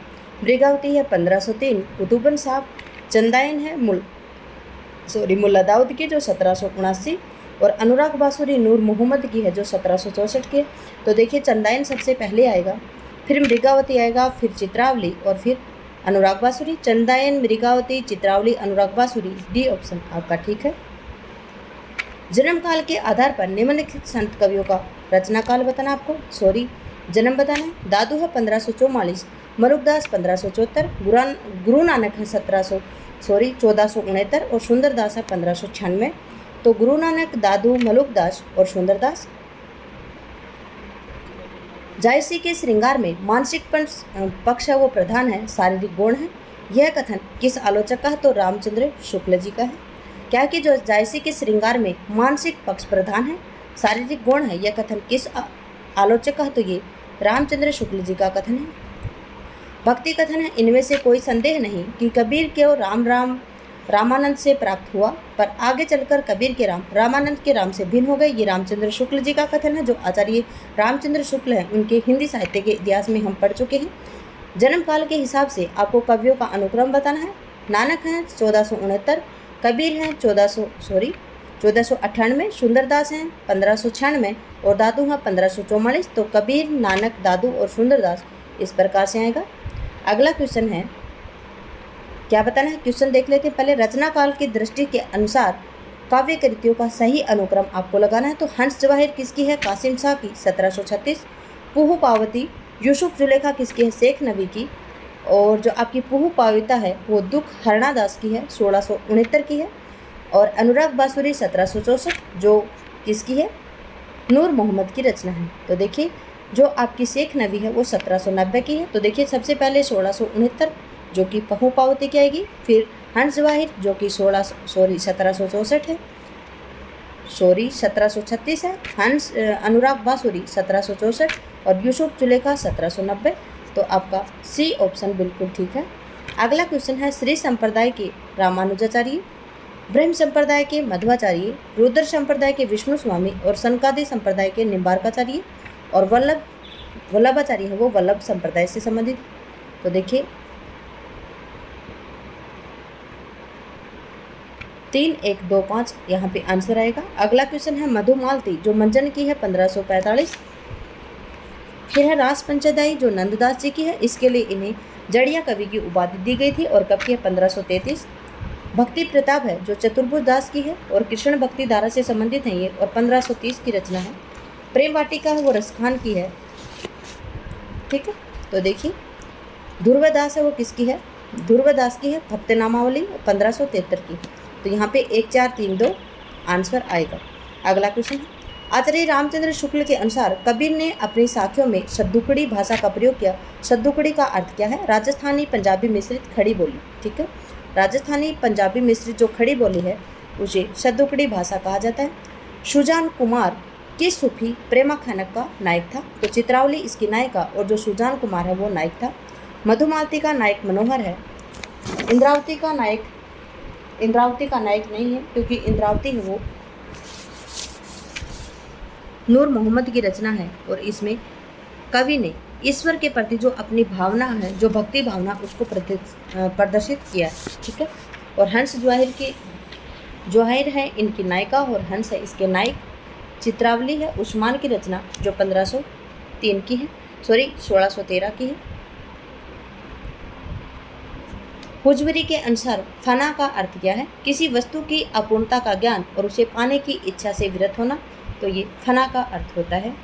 मृगावती है 1503, कुतुबन साहब, चंदायन है मुल्ला दाऊद की जो 1779 और अनुराग बासुरी नूर मोहम्मद की है जो 1764 की है। तो देखिए, चंदायन सबसे पहले आएगा, फिर मृगावती आएगा, फिर चित्रावली और फिर अनुराग बासुरी। चंदायन, मृगावती, चित्रावली, अनुराग बासुरी, डी ऑप्शन आपका ठीक है। जन्म काल के आधार पर निम्नलिखित संत कवियों का रचना काल बताना आपको, जन्म बताना है। दादू है 1544, मरुकदास 1574, गुरु नानक है 1469 और सुंदरदास है 1596। तो गुरु नानक, दादू, मलुकदास और सुंदरदास। जायसी के श्रृंगार में मानसिक पक्ष है वो प्रधान है, शारीरिक गुण है। यह कथन किस आलोचक का है? तो रामचंद्र शुक्ल जी का है। क्या कि जो जायसी के श्रृंगार में मानसिक पक्ष प्रधान है, शारीरिक गुण है, यह कथन किस आलोचक का है? तो ये रामचंद्र शुक्ल जी का कथन है। भक्ति कथन है, इनमें से कोई संदेह नहीं कि कबीर के राम राम रामानंद से प्राप्त हुआ, पर आगे चलकर कबीर के राम रामानंद के राम से भिन्न हो गए। ये रामचंद्र शुक्ल जी का कथन है, जो आचार्य रामचंद्र शुक्ल हैं, उनके हिंदी साहित्य के इतिहास में हम पढ़ चुके हैं। जन्म काल के हिसाब से आपको कवियों का अनुक्रम बताना है। नानक हैं 1469, कबीर हैं 1498, सुंदरदास हैं 1596 और दादू हैं 1544। तो कबीर, नानक, दादू और सुंदरदास इस प्रकार से आएगा। अगला क्वेश्चन है, क्या बताना है? क्वेश्चन देख लेते हैं पहले। रचना काल की दृष्टि के अनुसार काव्य कृतियों का सही अनुक्रम आपको लगाना है। तो हंस जवाहिर किसकी है? कासिम शाह की 1736। पुहु पावती यूसुफ जुलेखा किसकी है? शेख नबी की। और जो आपकी पुहु पाविता है वो दुख हरणादास की है, 1669 की है। और अनुराग बांसुरी 1764, जो किसकी है? नूर मोहम्मद की रचना है। तो देखिए जो आपकी शेख नबी है वो 1790 की है। तो देखिए सबसे पहले 1669 जो कि पहु पावती की आएगी, फिर हंस जवाहिर जो कि 1764 है, 1736 है, हंस अनुराग बांसुरी 1764 और यूसुफ जुलेखा 1790। तो आपका सी ऑप्शन बिल्कुल ठीक है। अगला क्वेश्चन है, श्री संप्रदाय के रामानुजाचार्य, ब्रह्म संप्रदाय के मध्वाचार्य, रुद्र संप्रदाय के विष्णु स्वामी और सनकादि संप्रदाय के निम्बार्काचार्य और वल्लभाचार्य है वो वल्लभ संप्रदाय से संबंधित। तो देखिए 3, 1, 2, 5 यहाँ पे आंसर आएगा। अगला क्वेश्चन है, मधुमालती जो मंजन की है 1545। फिर है रास पंचदाई जो नंददास जी की है, इसके लिए इन्हें जड़िया कवि की उपाधि दी गई थी और कब की है? 1533। भक्ति प्रताप है जो चतुर्भुज दास की है और कृष्ण भक्ति धारा से संबंधित है ये, और 1530 की रचना है। प्रेम वाटिका है वो रसखान की है, ठीक है। तो देखिए ध्रुवदास है वो किसकी है? ध्रुवदास की है। भक्त नामावली 1573 की। तो यहाँ पे 1, 4, 3, 2 आंसर आएगा। अगला क्वेश्चन है, आचार्य रामचंद्र शुक्ल के अनुसार कबीर ने अपनी साखियों में शद्दुकड़ी भाषा का प्रयोग किया। शद्दुकड़ी का अर्थ क्या है? राजस्थानी पंजाबी मिश्रित खड़ी बोली, ठीक है। राजस्थानी पंजाबी मिश्रित जो खड़ी बोली है उसे शद्दुकड़ी भाषा कहा जाता है। सुजान कुमार किस सूफी प्रेमा खनक का नायक था? तो चित्रावली इसकी नायिका और जो सुजान कुमार है वो नायक था। मधुमालती का नायक मनोहर है। इंद्रावती का नायक नहीं है, क्योंकि इंद्रावती है वो नूर मोहम्मद की रचना है और इसमें कवि ने ईश्वर के प्रति जो अपनी भावना है, जो भक्ति भावना, उसको प्रदर्शित किया है, ठीक है। और हंस जवाहिर है इनकी नायिका और हंस है इसके नायक। चित्रावली है उस्मान की रचना जो 1503 की है, 1613 की है। हुजवरी के अनुसार फना का अर्थ क्या है? किसी वस्तु की अपूर्णता का ज्ञान और उसे पाने की इच्छा से विरत होना। तो ये फना का अर्थ होता है।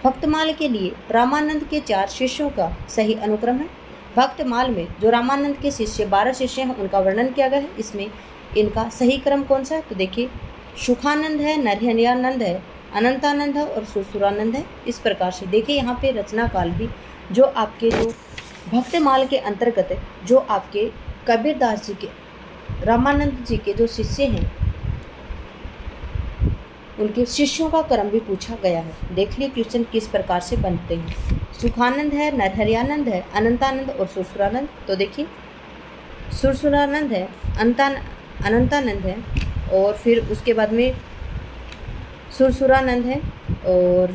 भक्तमाल के लिए रामानंद के 4 शिष्यों का सही अनुक्रम है। भक्तमाल में जो रामानंद के शिष्य 12 शिष्य हैं उनका वर्णन किया गया है। इसमें इनका सही क्रम कौन सा है? तो देखिए सुखानंद है, नरहरियानंद है, अनंतानंद है और सुरसुरानंद है। इस प्रकार से देखिए यहाँ पे रचना काल भी जो आपके जो भक्तमाल के अंतर्गत जो आपके कबीरदास जी के, रामानंद जी के जो शिष्य हैं उनके शिष्यों का क्रम भी पूछा गया है। देख लिए क्वेश्चन किस प्रकार से बनते हैं। सुखानंद है, नरहरियानंद है, अनंतानंद और सुरसुरानंद। तो देखिए सुरसुरानंद है, अनंतानंद है और फिर उसके बाद में सुरसुरानंद है और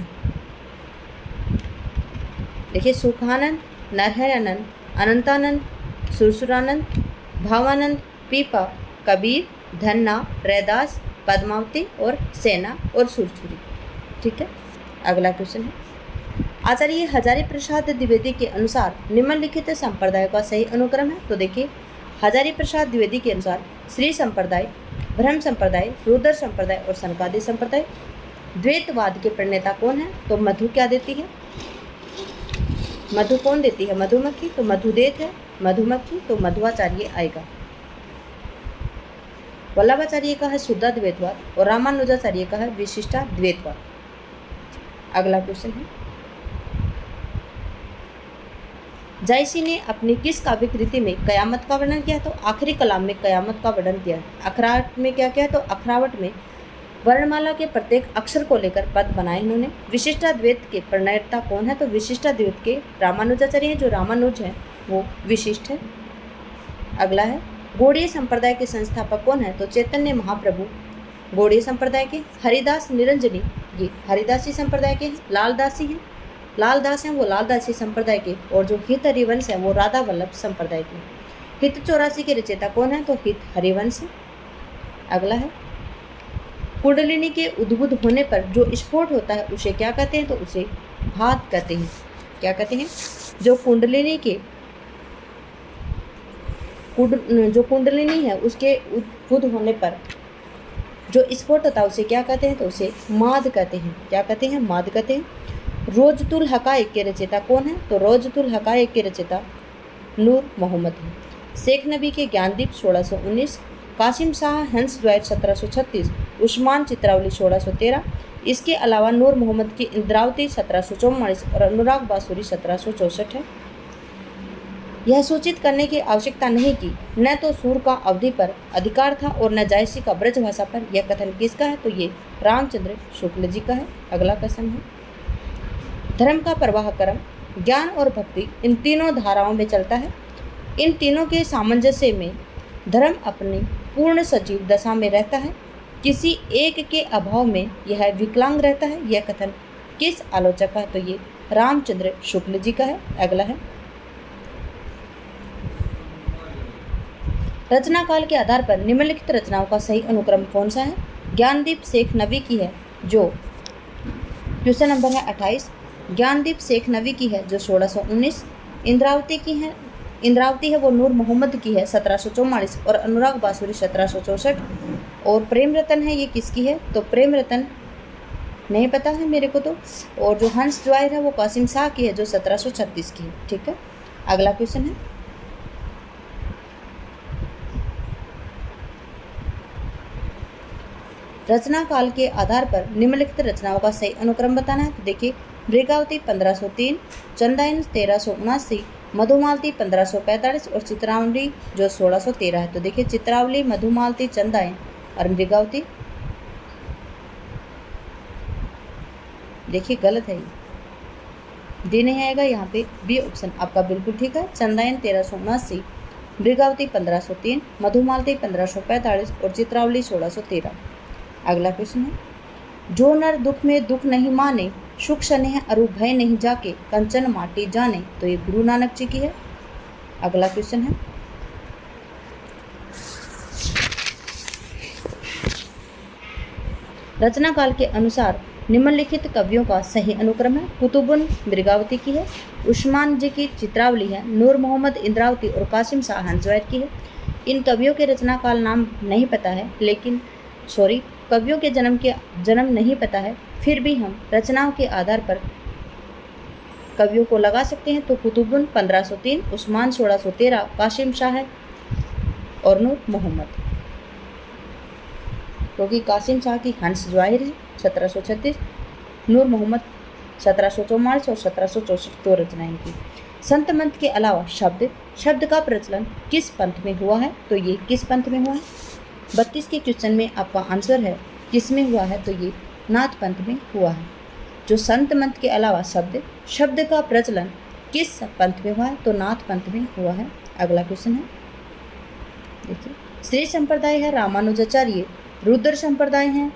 देखिए सुखानंद, नरहरियानंद, अनंतानंद, सुरसुरानंद, भावानंद, पीपा, कबीर, धन्ना, रैदास, पद्मावती और सेना और सुरसुरी, ठीक है। अगला क्वेश्चन है, आचार्य हजारी प्रसाद द्विवेदी के अनुसार निम्नलिखित संप्रदाय का सही अनुक्रम है। तो देखिए हजारी प्रसाद द्विवेदी के अनुसार श्री संप्रदाय, ब्रह्म संप्रदाय, रुद्र संप्रदाय और सनकादि संप्रदाय। द्वैतवाद के प्रणेता कौन है? तो मधु क्या देती है? मधु कौन देती है? मधुमक्खी। तो मधुदेत है मधुमक्खी, तो मध्वाचार्य आएगा। वल्लभाचार्य का है शुद्ध द्वैतवाद और रामानुजाचार्य का है विशिष्टा द्वैतवाद। अगला क्वेश्चन है, जायसी ने अपनी किस काव्य कृति में कयामत का वर्णन किया? तो आखिरी कलाम में कयामत का वर्णन किया है। अखरावट में क्या किया? तो अखरावट में वर्णमाला के प्रत्येक अक्षर को लेकर पद बनाए इन्होंने। विशिष्टाद्वैत के प्रणेता कौन है? तो विशिष्टाद्वैत के रामानुजाचार्य हैं। जो रामानुज है वो विशिष्ट है। अगला है, गौड़ीय संप्रदाय के संस्थापक कौन है? तो चैतन्य महाप्रभु। गौड़ीय संप्रदाय के हरिदास निरंजनी, ये हरिदासी संप्रदाय के हैं। लालदासी हैं, लालदास हैं वो लालदासी संप्रदाय के। और जो हित हरिवंश है वो राधा वल्लभ संप्रदाय के। हित 84 के रचयिता कौन है? तो हित हरिवंश। अगला है, कुंडलिनी के उद्भुत होने पर जो स्फोट होता है उसे क्या कहते हैं? तो उसे भात कहते हैं। क्या कहते हैं? जो कुंडलिनी है उसके उद्भुत होने पर जो स्फोट होता है उसे क्या कहते हैं? तो उसे माद कहते हैं। क्या कहते हैं? माद कहते हैं। रोजतुल हकाइक के रचयिता कौन है? तो रोजतुल हकाइक के रचयिता नूर मोहम्मद है। शेख नबी के ज्ञानदीप 1619, कासिम शाह हंस ज्वाइर 1736, उस्मान चित्रावली 1613। इसके अलावा नूर मोहम्मद की इंद्रावती 1744 और अनुराग बांसुरी 1764 है। यह सूचित करने की आवश्यकता नहीं कि न तो सूर का अवधि पर अधिकार था और न जायसी का ब्रज भाषा पर। यह कथन किसका है? तो ये रामचंद्र शुक्ल जी का है। अगला क्वेश्चन है, धर्म का प्रवाह क्रम ज्ञान और भक्ति इन तीनों धाराओं में चलता है। इन तीनों के सामंजस्य में धर्म अपनी पूर्ण सजीव दशा में रहता है। किसी एक के अभाव में यह विकलांग रहता है। यह कथन किस आलोचक का है? तो ये रामचंद्र शुक्ल जी का है। अगला है, रचना काल के आधार पर निम्नलिखित रचनाओं का सही अनुक्रम कौन सा है? ज्ञानदीप शेख नबी की है जो क्वेश्चन नंबर है 28। ज्ञानदीप शेख नबी की है जो 1619। इंद्रावती है वो नूर मोहम्मद की है 1744 और अनुराग बांसुरी 1764। और प्रेम रतन है ये किसकी है? तो प्रेम रतन नहीं पता है मेरे को तो। और जो हंस ज्वाइर है वो कासिम शाह की है जो 1736 की है। ठीक है, अगला क्वेश्चन है, रचना काल के आधार पर निम्नलिखित रचनाओं का सही अनुक्रम बताना है। तो देखिए, मृगावती 1503, चंदायन 1379, मधुमालती 1545 और चित्रावली जो 1613 है। तो देखिए, चित्रावली, मधुमालती, चंदायन और मृगावती, देखिए गलत है, ये डी नहीं आएगा यहाँ पे, बी ऑप्शन आपका बिल्कुल ठीक है। चंदायन 1379, मृगावती 1503, मधुमालती 1545 और चित्रावली 1613। अगला क्वेश्चन है, जो नर दुख में दुख नहीं माने, सुख स्नेह अरु भय नहीं जाके, कंचन माटी जाने। तो ये गुरु नानक जी की है। अगला क्वेश्चन है, रचना काल के अनुसार निम्नलिखित कवियों का सही अनुक्रम है। कुतुबुन मृगावती की है, उस्मान जी की चित्रावली है, नूर मोहम्मद इंद्रावती और कासिम शाह हंसवायर की है। इन कवियों के रचना काल नाम नहीं पता है, लेकिन कवियों के जन्म नहीं पता है, फिर भी हम रचनाओं के आधार पर कवियों को लगा सकते हैं। तो कुतुबुन 1503, उस्मान 1613, कासिम शाह है और नूर मोहम्मद, क्योंकि कासिम शाह की हंस ज्वाहिर है 1736, नूर मोहम्मद 1744 और 1764 दो रचनाएं की। संत मंत के अलावा शब्द का प्रचलन किस पंथ में हुआ है? तो ये किस पंथ में हुआ है? 32 के क्वेश्चन में आपका आंसर है किस में हुआ है? तो ये नाथ पंथ में हुआ है। जो संत मंत के अलावा शब्द का प्रचलन किस पंथ में हुआ है? तो नाथ पंथ में हुआ है। अगला क्वेश्चन है, देखिए, श्री संप्रदाय है रामानुजाचार्य, रुद्र संप्रदाय हैं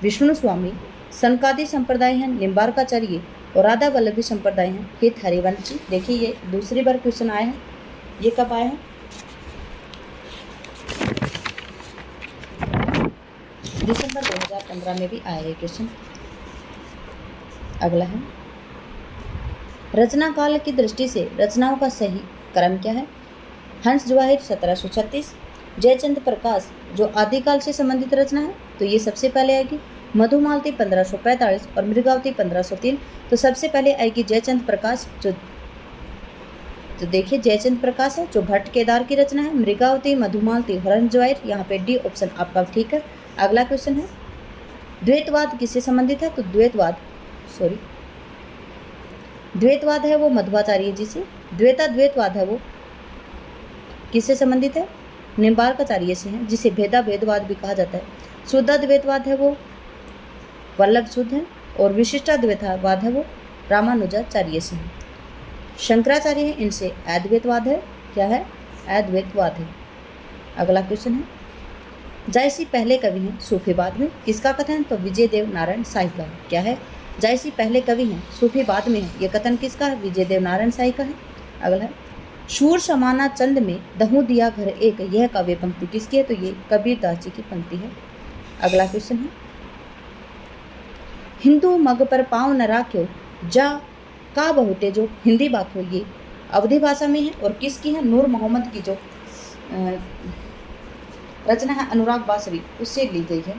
विष्णु स्वामी, सनकादि संप्रदाय हैं निम्बारकाचार्य और राधा वल्लभी संप्रदाय हैं हित हरिवंशी। देखिए, ये दूसरी बार क्वेश्चन आया है। ये कब आया है? दिसंबर 2015 में भी आया है क्वेश्चन। अगला है, रचना काल की दृष्टि से रचनाओं का सही क्रम क्या है? हंस ज्वाहिर 1736, जयचंद प्रकाश जो आदिकाल से संबंधित रचना है, तो ये सबसे पहले आएगी। मधुमालती 1545 और मृगावती 1503। तो सबसे पहले आएगी जयचंद प्रकाश, जो देखिए जयचंद प्रकाश है जो भट्ट केदार की रचना है। मृगावती, मधुमालती, हंस ज्वाहिर, यहाँ पे डी ऑप्शन आपका ठीक है। अगला क्वेश्चन है, द्वैतवाद किससे संबंधित है? तो द्वैतवाद है वो मध्वाचार्य जी से। द्वैतवाद है वो किससे संबंधित है? निम्बारकाचार्य से है, जिसे भेदवाद भी कहा जाता है। शुद्धाद्वैतवाद है वो वल्लभ शुद्ध है और विशिष्टाद्वैतवाद है वो रामानुजाचार्य से है। शंकराचार्य है, इनसे अद्वैतवाद है। क्या है? अद्वैतवाद है। अगला क्वेश्चन है, जायसी पहले कवि हैं, सूफी बाद में, किसका कथन? तो विजय देव नारायण शाही का है। क्या है? जायसी पहले कवि हैं, सूफी बाद में है, ये कथन किसका है? विजय देव नारायण शाही का है। अगला है, शूर समाना चंद में दहू दिया घर एक, यह काव्य पंक्ति किसकी है? तो ये कबीरदास जी की पंक्ति है। अगला क्वेश्चन है, हिंदू मग पर पाँव न राख्यो जा का बहुते जो, हिंदी वाक्य ये अवधी भाषा में है और किसकी है? नूर मोहम्मद की जो रचना है अनुराग बासरी, उससे ली गई है।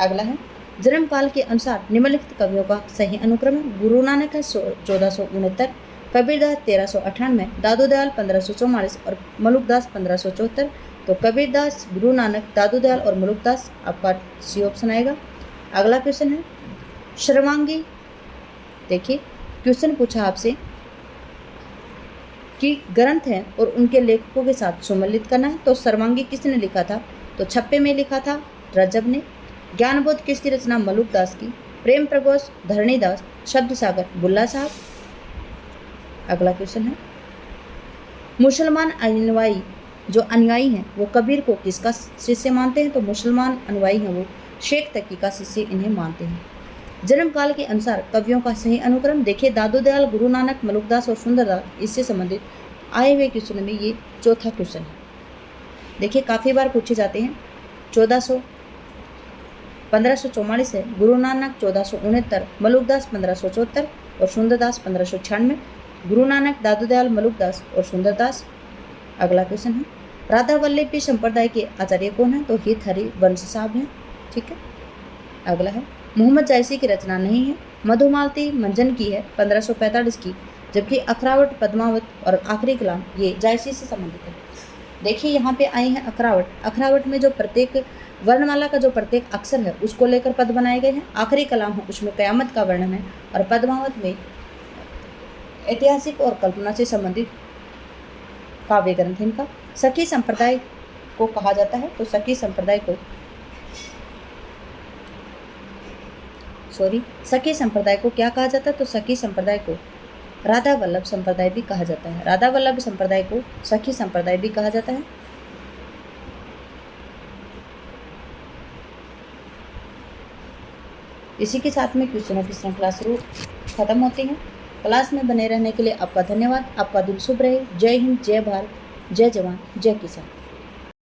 अगला है, जन्म काल के अनुसार निम्नलिखित कवियों का सही अनुक्रम है। गुरु नानक है 1469, कबीरदास 1398, दादू दयाल 1544 और मलुकदास 1574। तो कबीरदास, गुरु नानक, दादू दयाल और मलुकदास आपका सी ऑप्शन आएगा। अगला क्वेश्चन है, सर्वांगी, देखिए क्वेश्चन पूछा आपसे कि ग्रंथ हैं और उनके लेखकों के साथ सुमेलित करना है। तो सर्वांगी किसने लिखा था? तो छप्पे में लिखा था रजब ने। ज्ञानबोध किसकी रचना? मलुकदास की। प्रेम प्रगोष, धरणीदास, शब्द सागर, बुल्ला साहब। अगला क्वेश्चन है, मुसलमान अनुयायी जो अनुयायी हैं वो कबीर को किसका शिष्य मानते हैं? तो मुसलमान अनुयायी हैं वो शेख तकी का शिष्य इन्हें मानते हैं। जन्म काल के अनुसार कवियों का सही अनुक्रम, देखिए दादू दयाल, गुरु नानक, मलुकदास और सुंदरदास, इससे संबंधित आए हुए क्वेश्चन में ये चौथा क्वेश्चन है। देखिए काफ़ी बार पूछे जाते हैं। 1544 है, गुरु नानक 1469, मलुकदास 1574 और सुंदरदास 1596। गुरु नानक, दादू दयाल, मलुकदास और सुंदरदास। अगला क्वेश्चन है, राधा वल्लभी संप्रदाय के आचार्य कौन है? तो हित हरि वंश साहब हैं। ठीक है। अगला है, मोहम्मद जायसी की रचना नहीं है, मधुमालती मंजन की है 1545 की, जबकि अखरावट, पद्मावत और आखिरी कलाम ये जायसी से संबंधित है। देखिए यहाँ पे आए हैं अखरावट। अखरावट में जो प्रत्येक वर्णमाला का जो प्रत्येक अक्षर है उसको लेकर पद बनाए गए हैं। आखिरी कलाम है उसमें कयामत का वर्णन है और पद्मावत में ऐतिहासिक और कल्पना से संबंधित काव्य ग्रंथ है इनका। सखी संप्रदाय को कहा जाता है, तो सखी संप्रदाय को क्या कहा जाता है? तो सखी संप्रदाय को राधा वल्लभ संप्रदाय भी कहा जाता है। राधा वल्लभ संप्रदाय को सखी संप्रदाय भी कहा जाता है। इसी के साथ में क्वेश्चनों की श्रृंखला शुरू खत्म होती है। क्लास में बने रहने के लिए आपका धन्यवाद। आपका दिन शुभ रहे। जय हिंद, जय भारत, जय जवान, जय किसान।